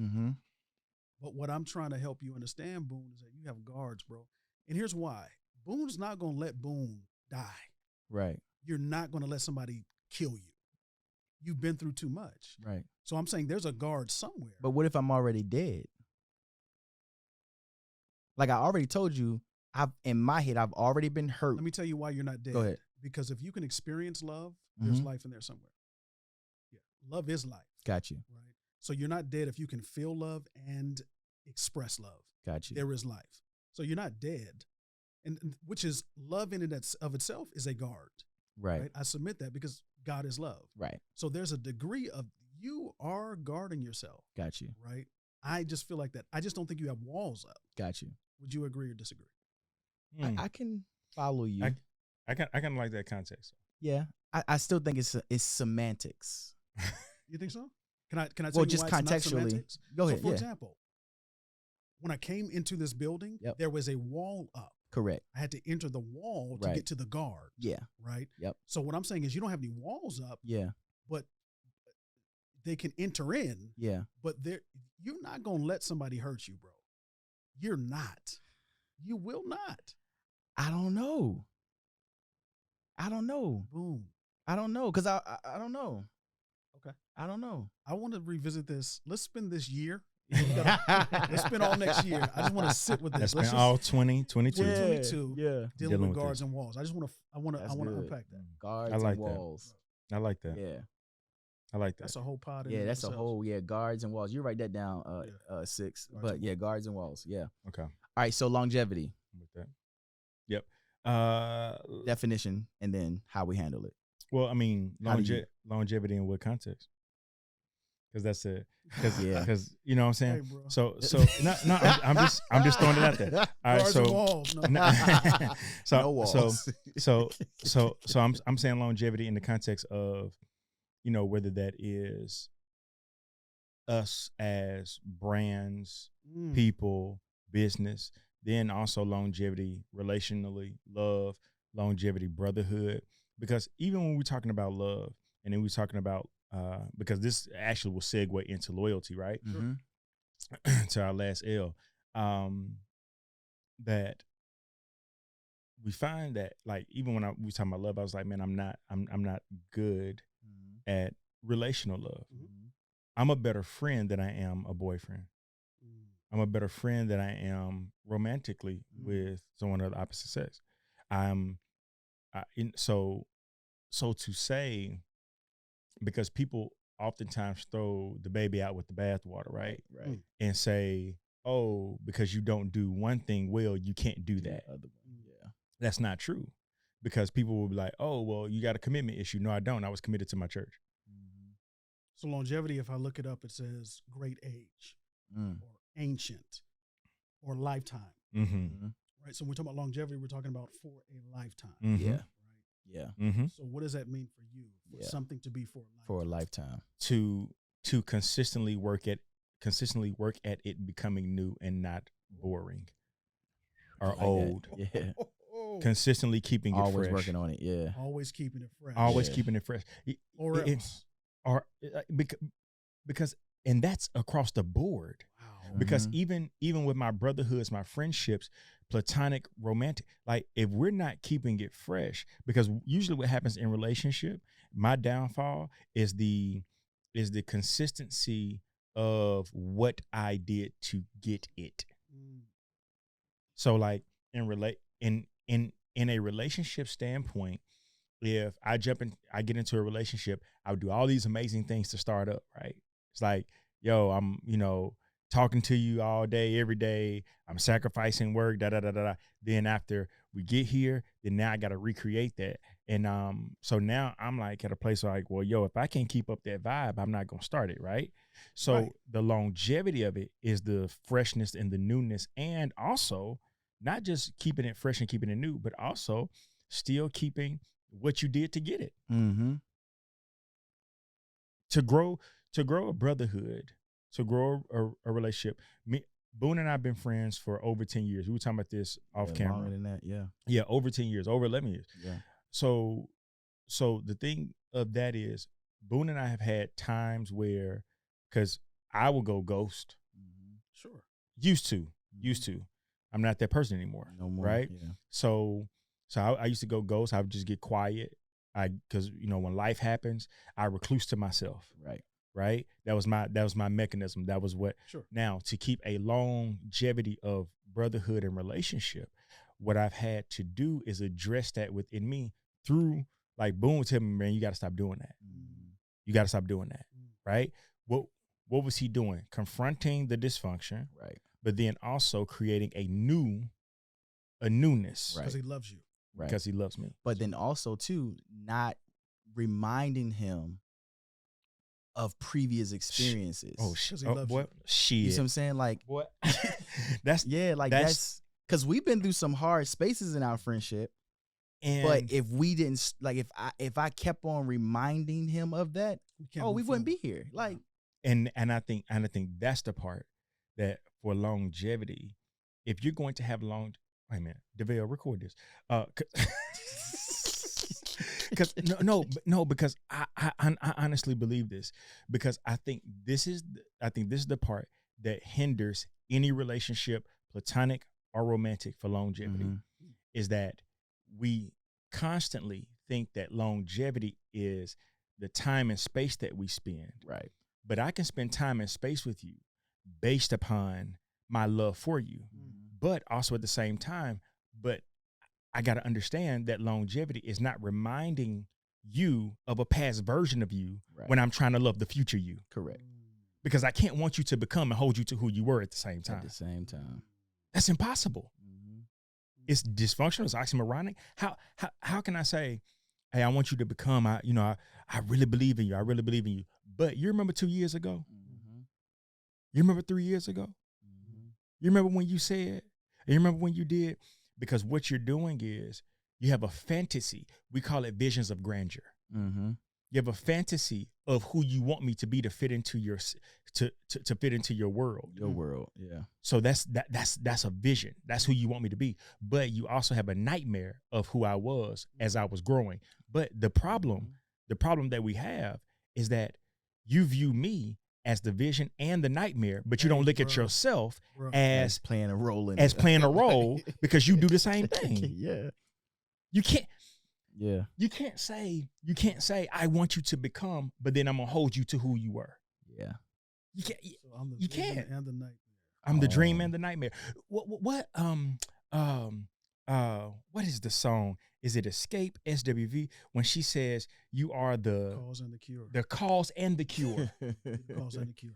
But what I'm trying to help you understand, Boone, is that you have guards, bro. And here's why. Boone's not going to let Boone die. Right. You're not going to let somebody kill you. You've been through too much. Right. So I'm saying there's a guard somewhere. But what if I'm already dead? Like I already told you, in my head, I've already been hurt. Let me tell you why you're not dead. Go ahead. Because if you can experience love, there's life in there somewhere. Yeah. Love is life. Got you. Right. So you're not dead if you can feel love and express love. Got you. There is life. So you're not dead. And which is love in and of itself is a guard. Right. I submit that because God is love. Right. So there's a degree of you are guarding yourself. Got you. Right. I just feel like that. I just don't think you have walls up. Got you. Would you agree or disagree? I can follow you. I kind of like that context. Yeah. I still think it's semantics. You think so? Can I tell well, you just why contextually. It's not semantics? Go ahead. So for example, when I came into this building, there was a wall up. Correct. I had to enter the wall to get to the guard. Yeah. Right? Yep. So what I'm saying is you don't have any walls up. Yeah. But they can enter in. Yeah. But you're not going to let somebody hurt you, bro. You're not. You will not. I don't know. Boom. I don't know, cause I don't know. Okay. I don't know. I want to revisit this. Let's spend this year. Let's spend all next year. I just want to sit with this. Let's spend all 2022. Yeah. 2022 Yeah. dealing with with guards this. and walls. I just want to. I want That's to good. unpack that. Guards I like and that. walls. I like that. Yeah. I like that. That's a whole pod. in Yeah, that's a themselves. whole guards and walls. You write that down, 6. Guards But and yeah, guards and walls. Yeah. Okay. All right. So longevity With that. Yep. definition, and then how we handle it. Well, I mean, How do you- longevity in what context? Because that's it. Because Yeah. you know what I'm Hey, saying. bro. So no, I'm just throwing it out there. All right, Guards and so walls. No. so No walls. so I'm saying longevity in the context of, you know, whether that is us as brands, Mm. people, business, then also longevity relationally, love, longevity, brotherhood. Because even when we're talking about love, and then we're talking about because this actually will segue into loyalty, right? Mhm. To our last L, that we find that, like, even when we talking about love, I was like, man, I'm not good Mhm. at relational love. Mhm. I'm a better friend than I am a boyfriend. Mm. I'm a better friend than I am romantically with someone of the opposite sex. So to say, because people oftentimes throw the baby out with the bathwater, right? Right. And say, oh, because you don't do one thing well, you can't do that. Other one. Yeah. That's not true. Because people will be like, oh, well, you got a commitment issue. No, I don't. I was committed to my church. Mhm. So longevity, if I look it up, it says great age Mm. or ancient or lifetime. Mm-hmm. Mhm. Right. So when we're talking about longevity, we're talking about for a lifetime. Mm-hmm. Yeah. Right. Yeah. Mm-hmm. So what does that mean for you? For Yeah. something to be for a lifetime. For a lifetime. To consistently work at it becoming new and not boring or Like that. old. Yeah. Consistently keeping it Always fresh. working on it. Yeah. Always keeping it fresh. Always Yeah. keeping it fresh. Or it- else. Or because and that's across the board. Wow. Because Mhm. even with my brotherhoods, my friendships, platonic, romantic, like, if we're not keeping it fresh, because usually what happens in relationship, my downfall is the consistency of what I did to get it. Mm. So, like, in a relationship standpoint, if I get into a relationship, I would do all these amazing things to start up, right? It's like, yo, I'm, talking to you all day, every day. I'm sacrificing work, da da da da da. Then after we get here, then now I got to recreate that. And so now I'm like at a place where, like, well, yo, if I can't keep up that vibe, I'm not gonna start it, right? So Right. the longevity of it is the freshness and the newness, and also not just keeping it fresh and keeping it new, but also still keeping what you did to get it. Mm-hmm. To grow a brotherhood, to grow a relationship. Boone and I have been friends for over 10 years. We were talking about this off camera. Longer than that. Yeah. Yeah, over 10 years, over 11 years. Yeah. So the thing of that is, Boone and I have had times where, because I will go ghost. Mm-hmm. Sure. Used to. I'm not that person anymore. No more. Right? Yeah. So I used to go ghost. I would just get quiet. Because when life happens, I recluse to myself. Right. That was my mechanism. That was what. Sure. Now, to keep a longevity of brotherhood and relationship, what I've had to do is address that within me through, like, Boone would tell me, man, you got to stop doing that. Mm-hmm. You got to stop doing that. Mm. Right. What was he doing? Confronting the dysfunction, Right. but then also creating a newness. Right. Because he loves you. Right. Because he loves me. But then also too, not reminding him of previous experiences. Oh, 'Cause he oh, loves boy, you. shit. You see what I'm saying? Like, What? That's that's because we've been through some hard spaces in our friendship. and But if we didn't, like, if I kept on reminding him of that, Can't we move wouldn't be forward. here. Like, and I think that's the part that for longevity, if you're going to have wait a minute, DeVale, record this. Because no, because I honestly believe this, because I think this is the part that hinders any relationship, platonic or romantic, for longevity, Mhm. is that we constantly think that longevity is the time and space that we spend. Right. But I can spend time and space with you based upon my love for you. But also at the same time, but I got to understand that longevity is not reminding you of a past version of you when I'm trying to love the future you. Correct. Because I can't want you to become and hold you to who you were at the same time. At the same time. That's impossible. It's dysfunctional. It's oxymoronic. How can I say, hey, I want you to become, I really believe in you. I really believe in you. But you remember 2 years ago? You remember 3 years ago? You remember when you said, and you remember when you did? Because what you're doing is you have a fantasy. We call it visions of grandeur. You have a fantasy of who you want me to be to fit into your to fit into your world. Your world, yeah. So that's a vision. That's who you want me to be. But you also have a nightmare of who I was as I was growing. But the problem that we have is that you view me as the vision and the nightmare, but you don't look at yourself as playing a role in playing a role because you do the same thing. Yeah. You can't. Yeah. You can't say I want you to become, but then I'm gonna hold you to who you were. Yeah. So I'm the You vision can't. and the nightmare. I'm the dream and the nightmare. What is the song? Is it Escape SWV when she says you are the Cause and the cure. the cause and the cure? The cause and the cure.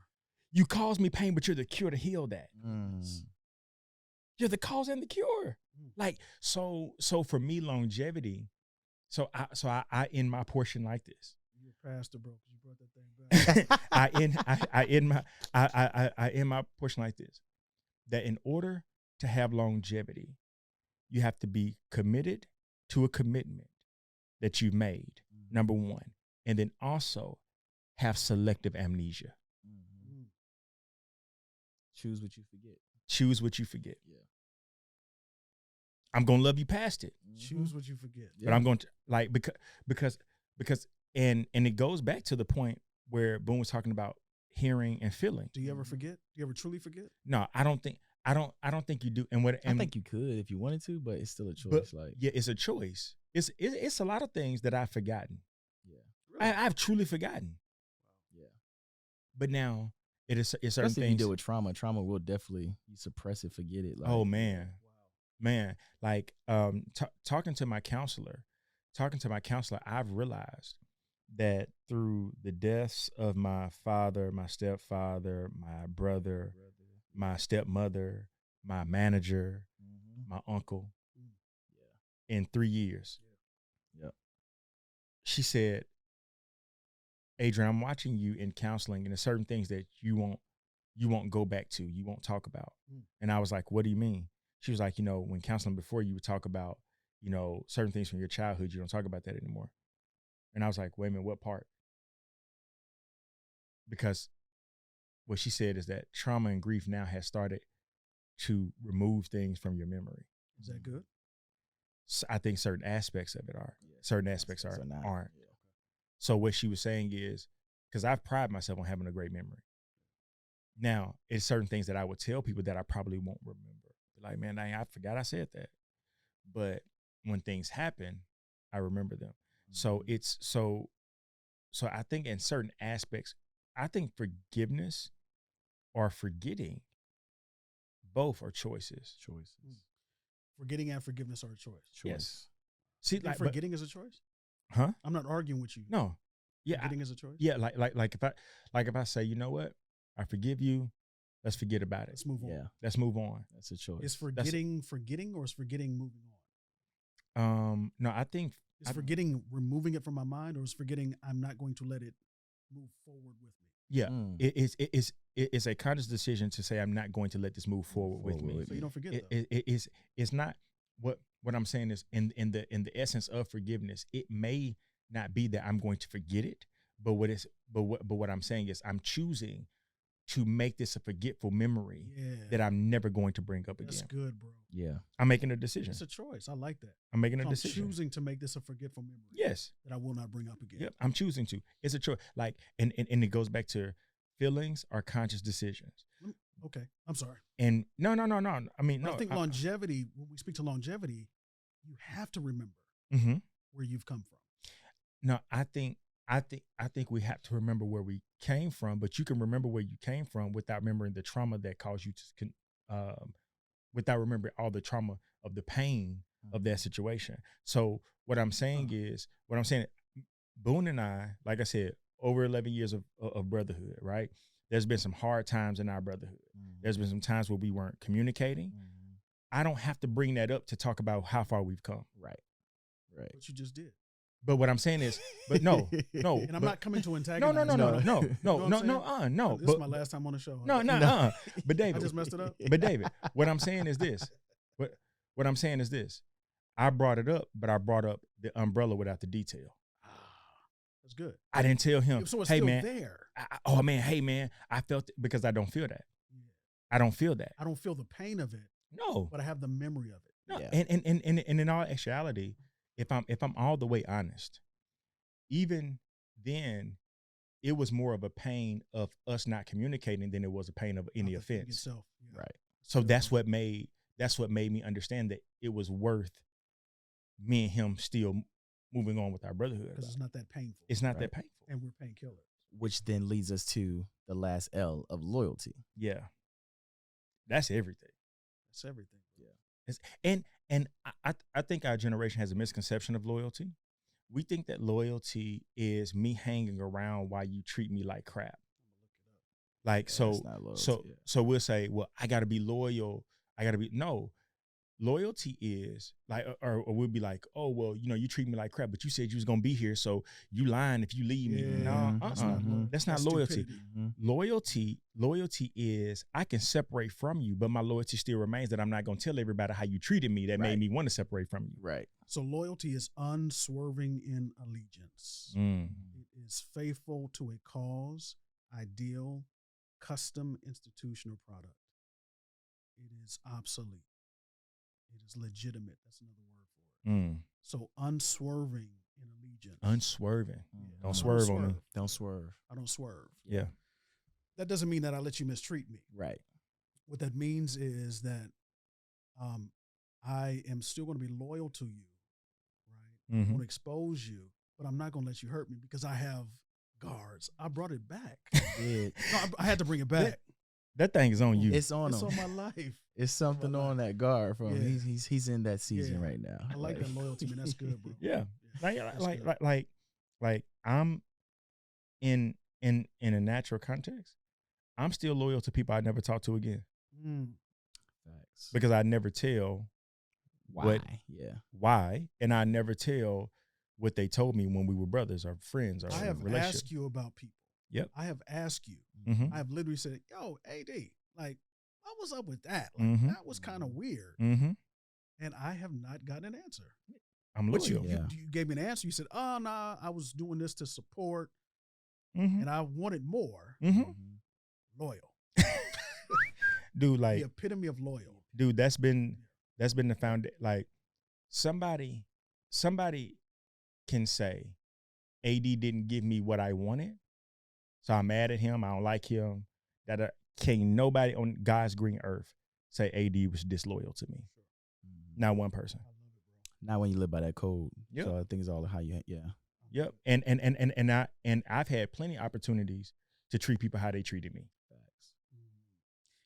You cause me pain, but you're the cure to heal that. You're the cause and the cure. Like so for me, longevity. So I end my portion like this. You're a pastor, bro, because you brought that thing back. I end my portion like this. That in order to have longevity, you have to be committed to a commitment that you've made, number one, and then also have selective amnesia. Choose what you forget. Choose what you forget. Yeah. I'm gonna love you past it. Choose what you forget. But I'm going to like because and it goes back to the point where Boone was talking about hearing and feeling. Do you ever forget? Do you ever truly forget? No, I don't think you do. And I think you could if you wanted to, but it's still a choice. But, like yeah, it's a choice. It's a lot of things that I've forgotten. Yeah. Really? I've truly forgotten. Yeah. But now it's certain Especially things. if you deal with trauma. Trauma will definitely suppress it, forget it. Like, Oh man. Like talking to my counselor, I've realized that through the deaths of my father, my stepfather, my brother, my stepmother, my manager, my uncle, in 3 years. Yep. She said, Adrian, I'm watching you in counseling, and there's certain things that you won't go back to, you won't talk about. And I was like, what do you mean? She was like, when counseling before, you would talk about, certain things from your childhood. You don't talk about that anymore. And I was like, wait a minute, what part? Because what she said is that trauma and grief now has started to remove things from your memory. Is that good? So I think certain aspects of it are. Certain aspects aren't. Yeah. So what she was saying is, because I've prided myself on having a great memory. Now, it's certain things that I would tell people that I probably won't remember. Like, man, dang, I forgot I said that. But when things happen, I remember them. So it's so I think in certain aspects, I think forgiveness or forgetting, both are choices. Forgetting and forgiveness are a choice. Yes. See, You think forgetting is a choice? Huh? I'm not arguing with you. No. Yeah. Forgetting is a choice? Yeah, like if I say, you know what, I forgive you, let's forget about it. Let's move on. Yeah. Let's move on. That's a choice. Is forgetting or is forgetting moving No, I think on? Is forgetting removing it from my mind, or is forgetting I'm not going to let it move forward with me? yeah, it's a conscious decision to say I'm not going to let this move forward with me. So you don't forget though. It's not what I'm saying is in the essence of forgiveness, it may not be that I'm going to forget it, but what I'm saying is I'm choosing to make this a forgetful memory that I'm never going to bring up That's again. good, bro. Yeah. I'm making a decision. It's a choice. I like that. I'm making a So decision. I'm choosing to make this a forgetful memory. Yes. That I will not bring up again. Yep. I'm choosing to. It's a choice. Like, and it goes back to feelings are conscious decisions. Okay. I'm sorry. And no. I mean, no. I think longevity, when we speak to longevity, you have to remember where you've come from. No, I think we have to remember where we came from, but you can remember where you came from without remembering the trauma that caused you to, without remembering all the trauma of the pain of that situation. So what I'm saying is, Boone and I, like I said, over 11 years of brotherhood, right? There's been some hard times in our brotherhood. There's been some times where we weren't communicating. I don't have to bring that up to talk about how far we've come. Right. What you just did. But what I'm saying is, but no. And I'm not coming to antagonize. No. You know what I'm No. This is my last time on the show. No. But David, I just messed it up. But David, what I'm saying is this. What I'm saying is this. I brought it up, but I brought up the umbrella without the detail. That's good. I didn't tell him, So it's hey still man, there. Hey man, I felt it, because I don't feel that. Yeah. I don't feel that. I don't feel the pain of it, No. but I have the memory of it. No. Yeah. And in all actuality, if I'm all the way honest, even then, it was more of a pain of us not communicating than it was a pain of any Not the thing offense. itself. Yeah. Right. So that's what made me understand that it was worth me and him still moving on with our brotherhood. Because it's not that painful. It's not Right. that painful. And we're painkillers. Which then leads us to the last L of loyalty. Yeah. That's everything. That's everything. And I think our generation has a misconception of loyalty. We think that loyalty is me hanging around while you treat me like crap. Like, Yeah, so that's not loyalty, so we'll say, well, I got to be loyal. No, loyalty is like, or we'll be like, oh, well, you treat me like crap, but you said you was going to be here. So you lying if you leave me. Yeah, No, that's not loyalty. that's not That's loyalty. stupidity. Loyalty is I can separate from you, but my loyalty still remains that I'm not going to tell everybody how you treated me that Right. made me want to separate from you. Right. So loyalty is unswerving in allegiance. Mm. It is faithful to a cause, ideal, custom, institution, or product. It is obsolete. It is legitimate. That's another word for it. Mm. So unswerving in allegiance. Unswerving. Yeah. Don't I don't swerve on me. Don't swerve. I don't swerve. Yeah. That doesn't mean that I let you mistreat me. Right. What that means is that I am still going to be loyal to you, right? I'm Mhm. going to expose you, but I'm not going to let you hurt me because I have guards. I brought it back. Yeah. No, I had to bring it back. That thing is on you. It's on It's him. on my life. It's something my on life. that guard from him. Yeah. He's in that season Yeah. right now. I like that loyalty, man. That's good, bro. Yeah. That's good. Like I'm in a natural context, I'm still loyal to people I never talk to again Mm. Facts. because I never tell Why? what- Yeah. why, and I never tell what they told me when we were brothers or friends or I have relationship. asked you about people. Yep. I have asked you. Mm-hmm. I have literally said, yo, AD, like, what was up with that? Like, Mhm. that was kind of weird. Mm-hmm. And I have not gotten an answer. I'm But loyal. Yeah. you gave me an answer. You said, oh, nah, I was doing this to support Mm-hmm. and I wanted more. Mm-hmm. Mhm. Loyal. Dude, like, The epitome of loyal. dude, that's been the foundation. Like, somebody can say, AD didn't give me what I wanted, so I'm mad at him. I don't like him. That can't nobody on God's green earth say AD was disloyal to me. Mhm. Not one person. I love it, bro. Not when you live by that code. Yep. So I think it's all how you. Yeah. Yep. And I've had plenty of opportunities to treat people how they treated me. Facts.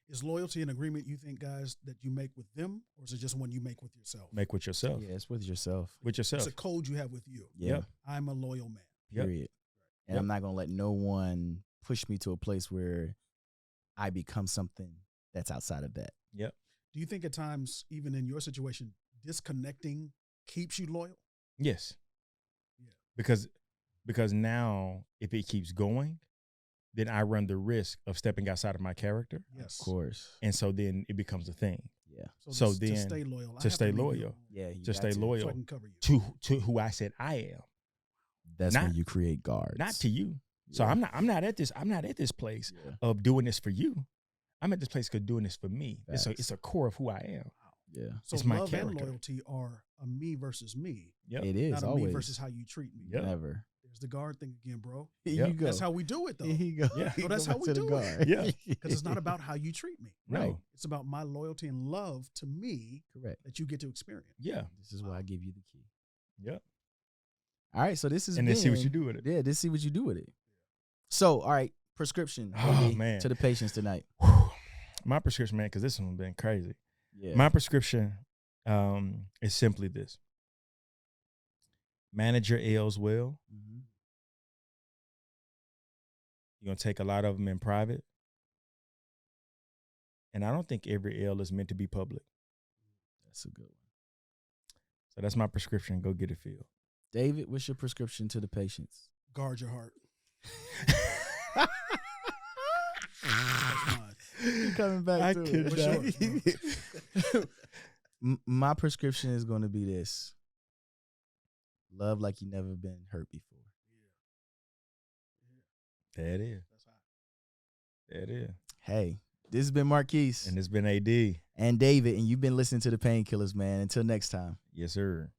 Is loyalty an agreement you think, guys, that you make with them, or is it just one you make with yourself? Make with yourself. Yeah, it's with yourself. With yourself. It's a code you have with you. Yeah. Yep. I'm a loyal man. Yep. Period. And Yep. I'm not gonna let no one push me to a place where I become something that's outside of that. Yep. Do you think at times, even in your situation, disconnecting keeps you loyal? Yes. Yeah. Because now if it keeps going, then I run the risk of stepping outside of my character. Yes. Of course. And so then it becomes a thing Yeah. So to then, stay loyal. I to have stay leave you loyal. alone Yeah. You to got stay so loyal I can cover you. to who I said I am, That's Not- when you create guards. not to you. So Yeah. I'm not at this place Yeah. of doing this for you. I'm at this place because doing this for me. Facts. It's a core of who I am. Yeah. So it's my love and character. loyalty are a me versus me, Yep. It is not a always. me versus how you treat me. Yep. Never. There's the guard thing again, bro. Here Yep. you go. That's how we do it, though. Here you go. Yeah. He No, that's go how back we to the do it. guard. Yeah. Because it's not about how you treat me. No. It's about my loyalty and love to me Correct. that you get to experience. Yeah. This is why I give you the key. Yep. All right, so this is and then see what been- you do with it. Yeah, let's see what you do with it. So, all right, prescription Oh, AB, man. to the patients tonight. My prescription, man, because this one's been crazy. Yeah. My prescription is simply this: manage your L's well. Mhm. You're gonna take a lot of them in private, and I don't think every L is meant to be public. That's a good one. So that's my prescription. Go get it filled. David, what's your prescription to the patients? Guard your heart. That's mine. You coming back I to could it. not. My prescription is going to be this: love like you never been hurt before. There it is. That's hot. There it is. Hey, this has been Marquis And it's been AD. and David, and you've been listening to the Painkillers, man. Until next time. Yes, sir.